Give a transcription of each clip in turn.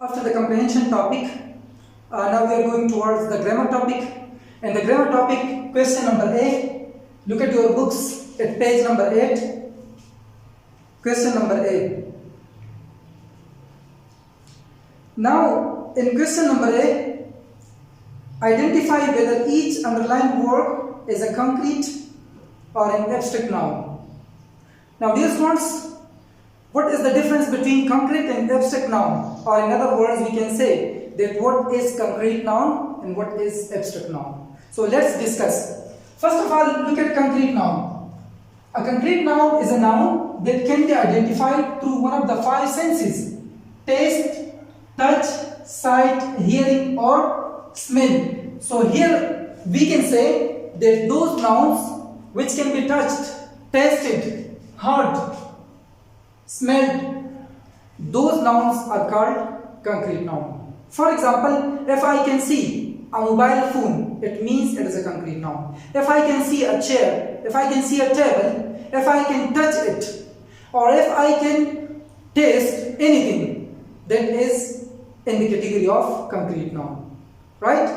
After the comprehension topic, now we are going towards the grammar topic. And the grammar topic, question number A. Look at your books at page number 8. Question number A. Now, in question number A, identify whether each underlined word is a concrete or an abstract noun. Now, dear students, what is the difference between concrete and abstract noun? Or in other words, we can say that what is concrete noun and what is abstract noun. So let's discuss. First of all, look at concrete noun. A concrete noun is a noun that can be identified through one of the 5 senses: taste, touch, sight, hearing, or smell. So here we can say that those nouns which can be touched, tasted, heard, smelled, those nouns are called concrete noun. For example, if I can see a mobile phone, it means it is a concrete noun. If I can see a chair, if I can see a table, if I can touch it, or if I can taste anything, that is in the category of concrete noun. Right?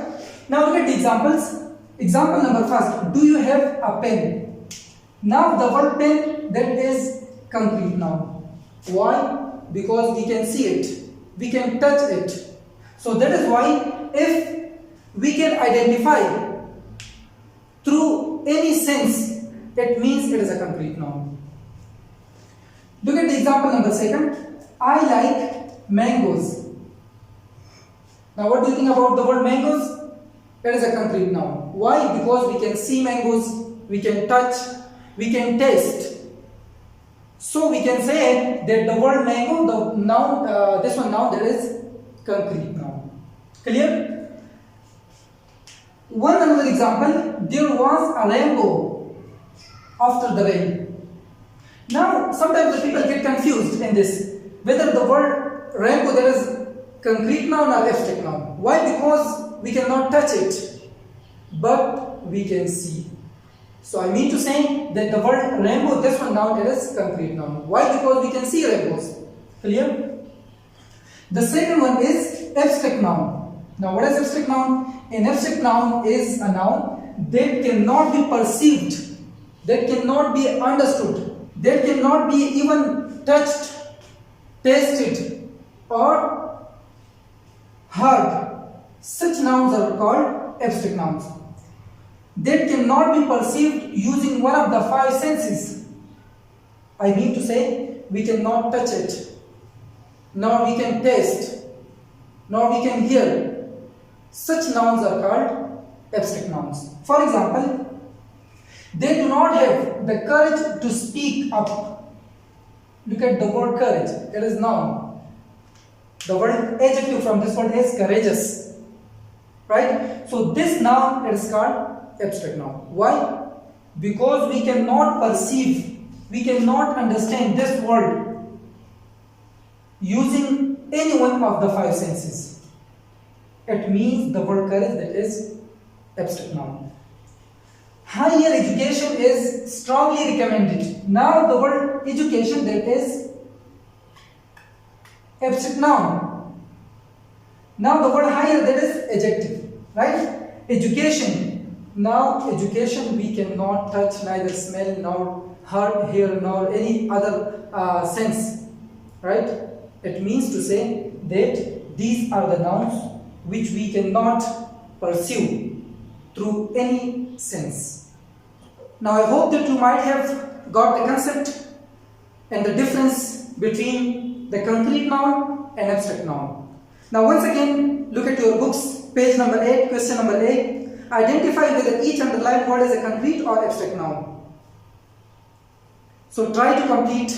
Now look at the examples. Example number first. Do you have a pen? Now the word pen, that is concrete noun. Why? Because we can see it, we can touch it. So that is why if we can identify through any sense, it means it is a concrete noun. Look at the example number second. I like mangoes. Now what do you think about the word mangoes? It is a concrete noun. Why? Because we can see mangoes, we can touch, we can taste. So we can say that the word mango, the noun, this one noun, that is concrete noun. Clear? One another example, there was a rainbow after the rain. Now sometimes the people get confused in this, whether the word rainbow, that is concrete noun or abstract noun. Why? Because we cannot touch it, but we can see. So I mean to say that the word rainbow, this one noun, it is concrete noun. Why? Because we can see rainbows. Clear? The second one is abstract noun. Now what is abstract noun? An abstract noun is a noun that cannot be perceived, that cannot be understood, that cannot be even touched, tasted, or heard. Such nouns are called abstract nouns. That cannot be perceived using one of the 5 senses. I mean to say, we cannot touch it, nor we can taste, nor we can hear. Such nouns are called abstract nouns. For example, they do not have the courage to speak up. Look at the word courage, it is noun. The word adjective from this word is courageous. Right? So this noun is called abstract noun. Why? Because we cannot perceive, we cannot understand this world using any one of the 5 senses. It means the word courage, that is abstract noun. Higher education is strongly recommended. Now the word education, that is abstract noun. Now the word higher, that is adjective. Right? Education. Now education we cannot touch, neither smell, nor hear, nor any other sense. Right? It means to say that these are the nouns which we cannot pursue through any sense. Now I hope that you might have got the concept and the difference between the concrete noun and abstract noun. Now once again, look at your books, page number 8, question number A. Identify whether each underlined word is a concrete or abstract noun. So try to complete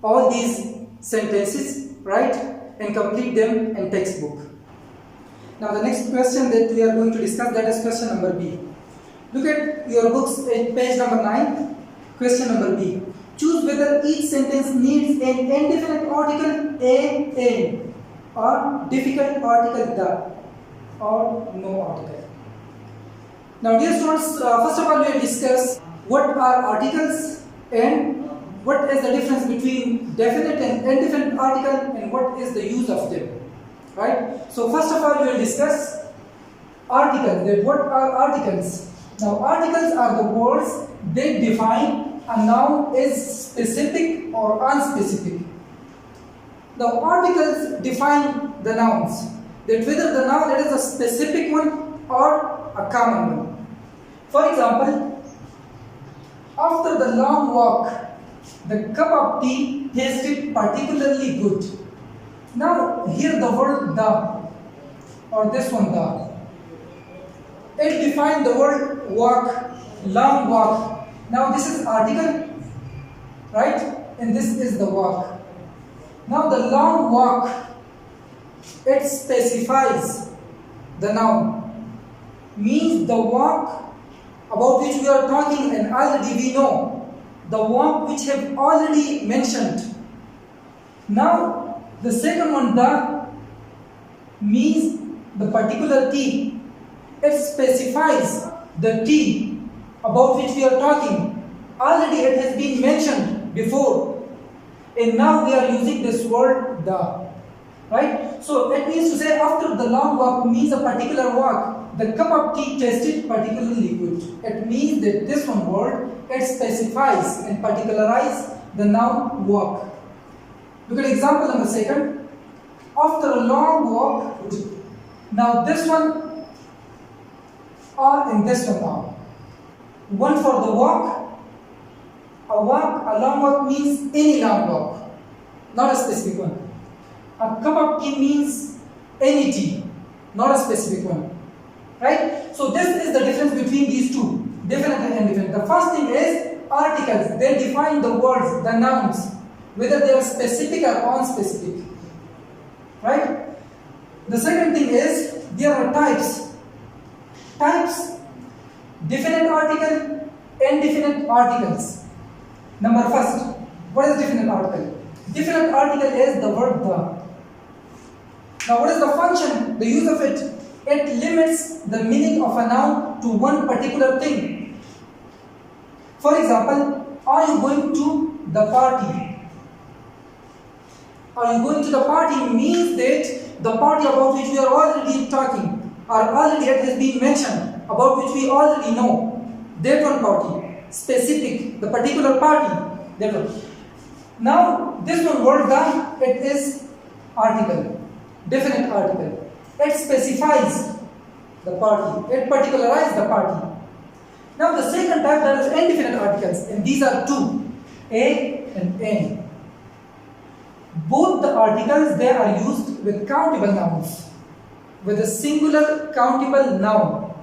all these sentences, right, and complete them in textbook. Now the next question that we are going to discuss, that is question number B. Look at your books at page number 9, question number B. Choose whether each sentence needs an indefinite article a, or difficult article the, or no article. Now dear students, first of all we will discuss what are articles and what is the difference between definite and indefinite article and what is the use of them. right? So first of all, we will discuss articles. That what are articles? Now, articles are the words that define a noun is specific or unspecific. Now, articles define the nouns. That whether the noun is a specific one or a common one. For example, after the long walk, the cup of tea tasted particularly good. Now, here the word the, or this one the, it defined the word walk, long walk. Now, this is article, right? And this is the walk. Now, the long walk, it specifies the noun, means the walk about which we are talking and already we know, the walk which have already mentioned. Now, the second one, the, means the particular tea. It specifies the tea about which we are talking. Already it has been mentioned before. And now we are using this word the. Right? So it means to say after the long walk means a particular walk. The cup of tea tasted particularly good. It means that this one word, it specifies and particularizes the noun walk. Look at example number second. After a long walk, now this one or in this one now. One for the walk, a long walk means any long walk, not a specific one. A cup of tea means any tea, not a specific one. Right? So this is the difference between these two, definite and indefinite. The first thing is articles. They define the words, the nouns, whether they are specific or unspecific. Right? The second thing is there are types. Types, definite article, indefinite articles. Number first, what is definite article? Definite article is the word the. Now, what is the function, the use of it? It limits the meaning of a noun to one particular thing. For example, are you going to the party? Are you going to the party means that the party about which we are already talking, or already it has been mentioned, about which we already know. That one party, specific, the particular party, that one. Now, this one word the, it is article, definite article. It specifies the party, it particularizes the party. Now, the second type, that is indefinite articles, and these are two, a and n. Both the articles, they are used with countable nouns, with a singular countable noun.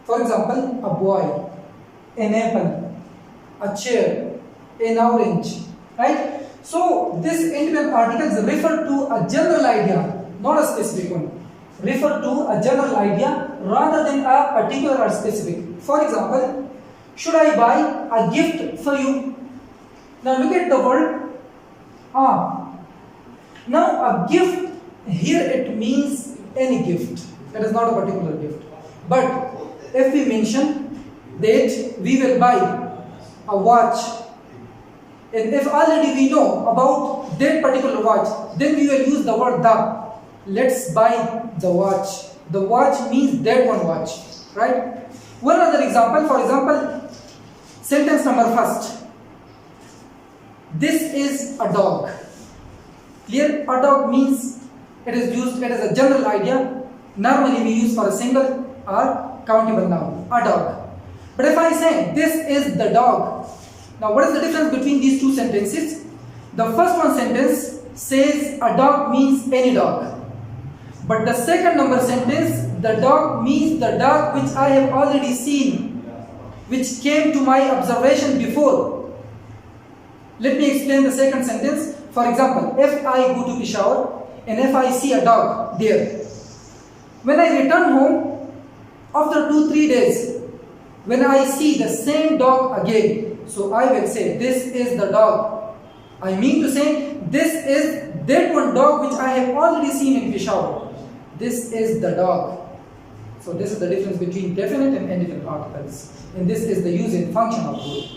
For example, a boy, an apple, a chair, an orange, right? So, these indefinite articles refer to a general idea, not a specific one. Refer to a general idea rather than a particular or specific. For example, should I buy a gift for you? Now, look at the word Now, a gift, here it means any gift. That is not a particular gift. But if we mention that we will buy a watch, and if already we know about that particular watch, then we will use the word the. Let's buy the watch. The watch means that one watch. Right? One other example, for example, sentence number first. This is a dog. Clear? A dog means it is used, it is a general idea. Normally we use for a single or countable noun. A dog. But if I say this is the dog, now what is the difference between these two sentences? The first one sentence says a dog means any dog. But the second number sentence, the dog means the dog which I have already seen, which came to my observation before. Let me explain the second sentence. For example, if I go to Peshawar and if I see a dog there, when I return home after 2-3 days, when I see the same dog again, so I will say this is the dog. I mean to say this is that one dog which I have already seen in Peshawar. This is the dog. So this is the difference between definite and indefinite articles. And this is the use and function of both.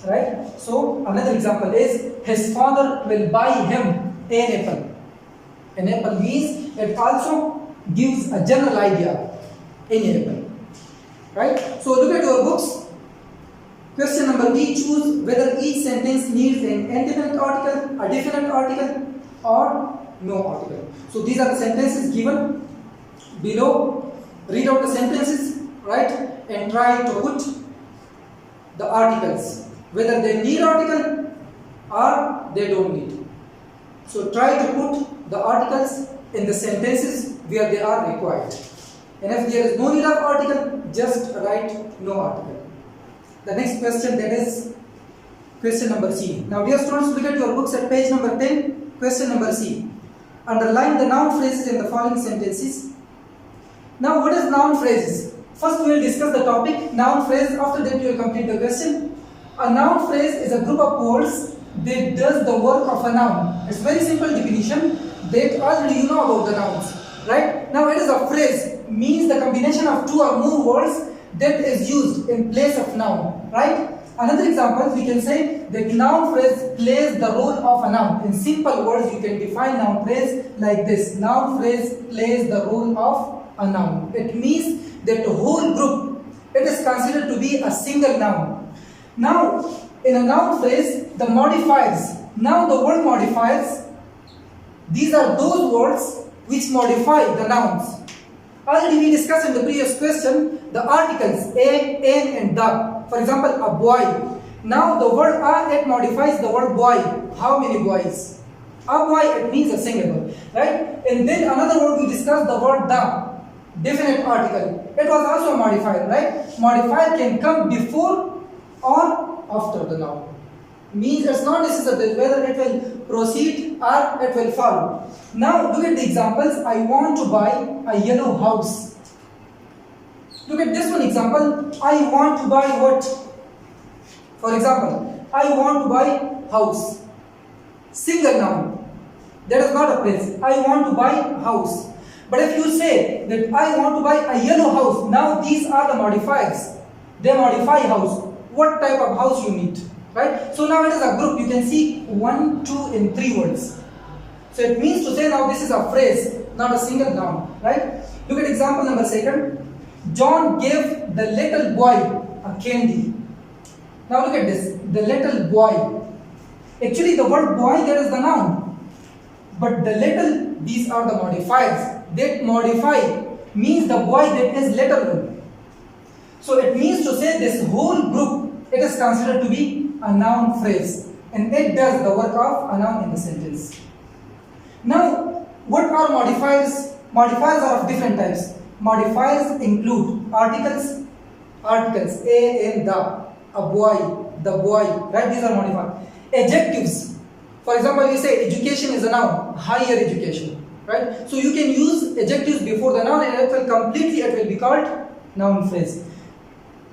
Right? So another example is his father will buy him an apple. Enable means it also gives a general idea. Enable. Right? So look at your books. Question number B, choose whether each sentence needs an indefinite article, a definite article, or no article. So these are the sentences given below. Read out the sentences, right, and try to put the articles, whether they need article or they don't need. So try to put the articles in the sentences where they are required. And if there is no need of article, just write no article. The next question, that is question number C. Now dear students, look at your books at page number 10. Question number C. Underline the noun phrases in the following sentences. Now what is noun phrases? First we will discuss the topic noun phrase. After that you will complete the question. A noun phrase is a group of words that does the work of a noun. It's very simple definition that already you know about the nouns. Right? Now it is a phrase, means the combination of two or more words that is used in place of noun. Right? Another example, we can say that noun phrase plays the role of a noun. In simple words, you can define noun phrase like this. Noun phrase plays the role of a noun. It means that the whole group, it is considered to be a single noun. Now, in a noun phrase, the modifiers. Now the word modifiers, these are those words which modify the nouns. Already we discussed in the previous question the articles a, an and the. For example, a boy. Now the word a, it modifies the word boy. How many boys? A boy, it means a singular, right? And then another word we discussed, the word the, definite article. It was also a modifier, right? Modifier can come before or after the noun. Means it's not necessary whether it will proceed or it will follow. Now look at the examples. I want to buy a yellow house. Look at this one example. I want to buy what? For example, I want to buy house. Single noun. That is not a phrase. I want to buy house. But if you say that I want to buy a yellow house, now these are the modifiers. They modify house. What type of house you need? Right? So now it is a group. You can see 1, 2 and 3 words. So it means to say now this is a phrase, not a single noun. Right? Look at example number 2. John gave the little boy a candy. Now look at this. The little boy. Actually the word boy, there is the noun. But the little, these are the modifiers. That modify means the boy that is little one. So it means to say this whole group, it is considered to be a noun phrase, and it does the work of a noun in the sentence. Now, what are modifiers? Modifiers are of different types. Modifiers include articles, a and the, a boy, the boy, right? These are modifiers. Adjectives. For example, you say education is a noun, higher education, right? So you can use adjectives before the noun, and it will be called noun phrase.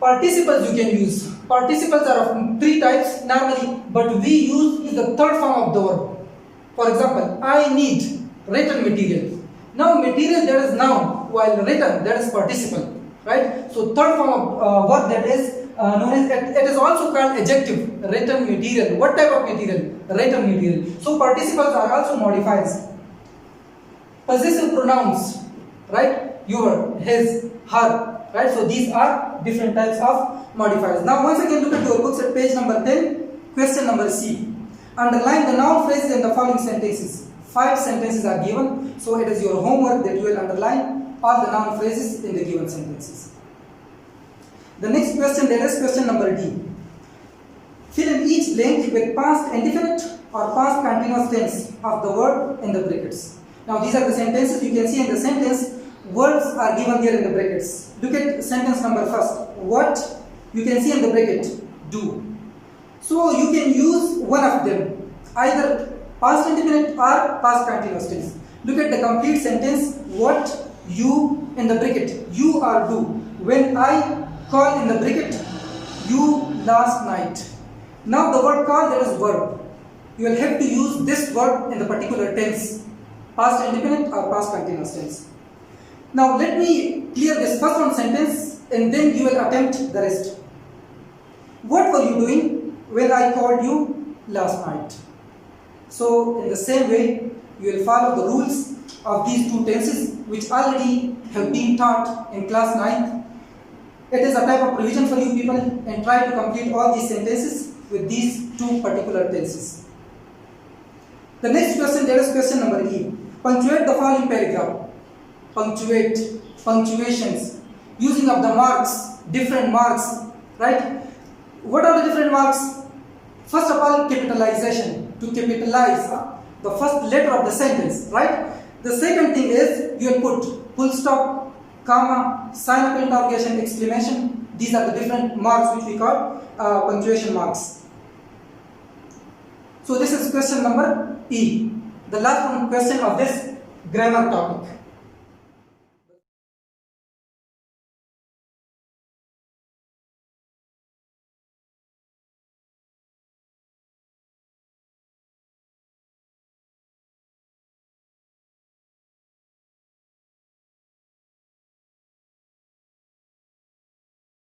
Participles you can use. Participles are of 3 types normally, but we use the third form of the verb. For example, I need written material. Now material, that is noun, while written, that is participle, right? So third form of verb, that is known as, it is also called adjective, written material. What type of material? Written material. So participles are also modifiers. Possessive pronouns, right? Your, his, her. Right, so these are different types of modifiers. Now once again look at your books at page number 10, question number C. Underline the noun phrases in the following sentences. 5 sentences are given, so it is your homework that you will underline all the noun phrases in the given sentences. The next question, that is question number D. Fill in each blank with past indefinite or past continuous tense of the word in the brackets. Now these are the sentences. You can see in the sentence words are given here in the brackets. Look at sentence number first. What? You can see in the bracket. Do. So you can use one of them. Either past indefinite or past continuous tense. Look at the complete sentence. What? You in the bracket. You or do. When I call in the bracket. You last night. Now the word call, that is verb. You will have to use this verb in the particular tense. Past indefinite or past continuous tense. Now let me clear this first one sentence and then you will attempt the rest. What were you doing when I called you last night? So in the same way, you will follow the rules of these two tenses which already have been taught in class 9th. It is a type of provision for you people, and try to complete all these sentences with these two particular tenses. The next question, that is question number E. Punctuate the following paragraph. Punctuate, punctuations, using of the marks, different marks, right? What are the different marks? First of all, capitalization, to capitalize the first letter of the sentence, right? The second thing is you will put full stop, comma, sign of interrogation, exclamation. These are the different marks which we call punctuation marks. So this is question number E, the last one question of this grammar topic.